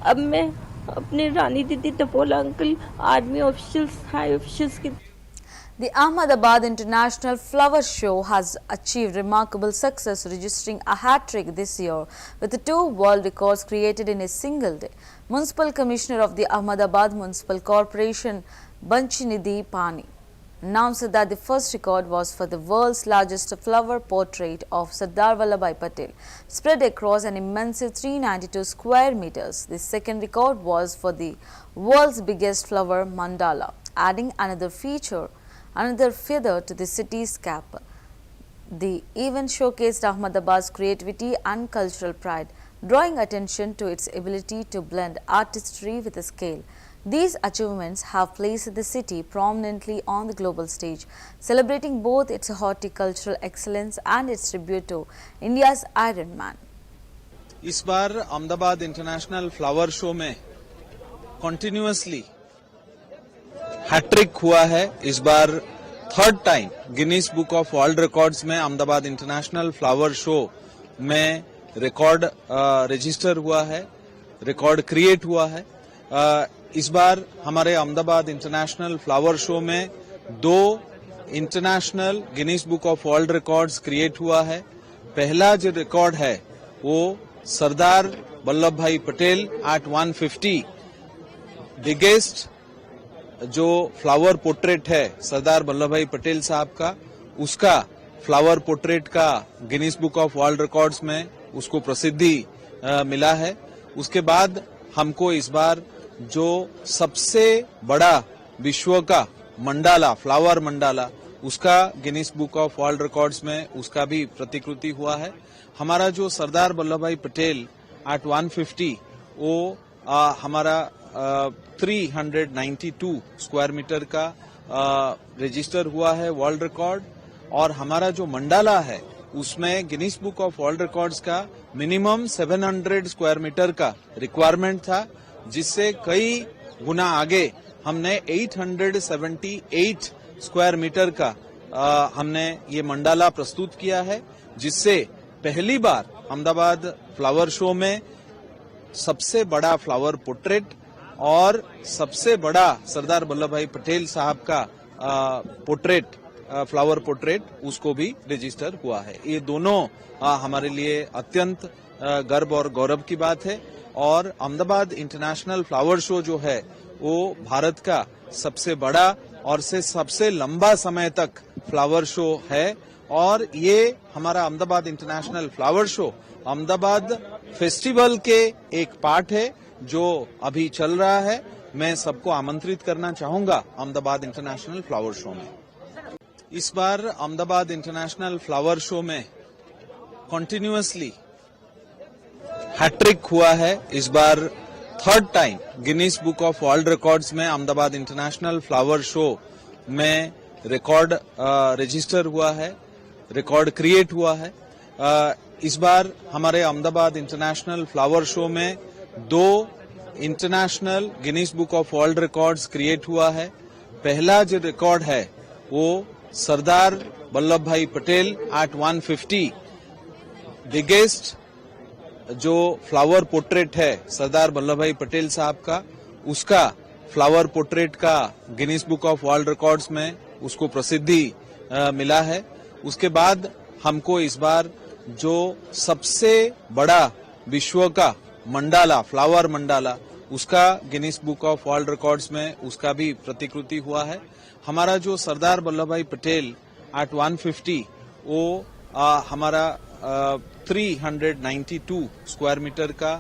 अब मैं अपने रानी दीदी टपोला uncle army officials high officials की The Ahmedabad International Flower Show has achieved remarkable success, registering a hat-trick this year with 2 world records created in a single day. Municipal Commissioner of the Ahmedabad Municipal Corporation, Banchinidhi Pani, announced that the first record was for the world's largest flower portrait of Sardar Vallabhbhai Patel, spread across an immense 392 square meters. The second record was for the world's biggest flower mandala, adding another feather to the city's cap. The event showcased Ahmedabad's creativity and cultural pride, drawing attention to its ability to blend artistry with scale. These achievements have placed the city prominently on the global stage, celebrating both its horticultural excellence and its tribute to India's Iron Man. इस बार Ahmedabad international flower show में continuously hat trick हुआ है। इस बार third time Guinness book of world records में Ahmedabad international flower show में record register हुआ है, रिकॉर्ड क्रिएट हुआ है। इस बार हमारे अहमदाबाद इंटरनेशनल फ्लावर शो में 2 international Guinness book of world records create हुआ है। पहला जो रिकॉर्ड है वो सरदार वल्लभ भाई पटेल एट 150 बिगेस्ट जो फ्लावर पोर्ट्रेट है सरदार वल्लभ भाई पटेल साहब का, उसका फ्लावर पोर्ट्रेट का Guinness book of world records में उसको प्रसिद्धि मिला है। उसके बाद हमको इस बार जो सबसे बड़ा विश्व का मंडाला, फ्लावर मंडाला, उसका Guinness book of world records में उसका भी प्रतिकृति हुआ है। हमारा जो सरदार वल्लभ भाई पटेल एट 150 वो हमारा 392 स्क्वायर मीटर का रजिस्टर हुआ है वर्ल्ड रिकॉर्ड, और हमारा जो मंडाला है उसमें Guinness book of world records का मिनिमम 700 स्क्वायर मीटर का रिक्वायरमेंट था, जिससे कई गुना आगे हमने 878 स्क्वायर मीटर का हमने ये मंडाला प्रस्तुत किया है, जिससे पहली बार अहमदाबाद फ्लावर शो में सबसे बड़ा फ्लावर पोर्ट्रेट और सबसे बड़ा सरदार वल्लभ भाई पटेल साहब का पोर्ट्रेट, फ्लावर पोर्ट्रेट, उसको भी रजिस्टर हुआ है। ये दोनों हमारे लिए अत्यंत गर्व और गौरव की बात है। और अहमदाबाद इंटरनेशनल फ्लावर शो जो है वो भारत का सबसे बड़ा और सबसे लंबा समय तक फ्लावर शो है, और ये हमारा Ahmedabad international flower show Ahmedabad festival के एक पार्ट है जो अभी चल रहा है। मैं सबको आमंत्रित करना चाहूंगा अहमदाबाद इंटरनेशनल फ्लावर शो में। इस बार अहमदाबाद इंटरनेशनल फ्लावर शो में कंटिन्यूअसली हैट्रिक हुआ है। इस बार third time Guinness book of world records में अहमदाबाद इंटरनेशनल फ्लावर शो में रिकॉर्ड रजिस्टर हुआ है, रिकॉर्ड क्रिएट हुआ है। इस बार हमारे अहमदाबाद इंटरनेशनल फ्लावर शो में 2 international Guinness book of world records create हुआ है। पहला जो रिकॉर्ड है वो सरदार वल्लभ भाई पटेल एट 150 बिगेस्ट जो फ्लावर पोर्ट्रेट है सरदार वल्लभ भाई पटेल साहब का, उसका फ्लावर पोर्ट्रेट का Guinness book of world records में उसको प्रसिद्धि मिला है। उसके बाद हमको इस बार जो सबसे बड़ा विश्व का मंडाला, फ्लावर मंडाला, उसका Guinness book of world records में उसका भी प्रतिकृति हुआ है। हमारा जो सरदार वल्लभ भाई पटेल एट 150 वो हमारा 392 स्क्वायर मीटर का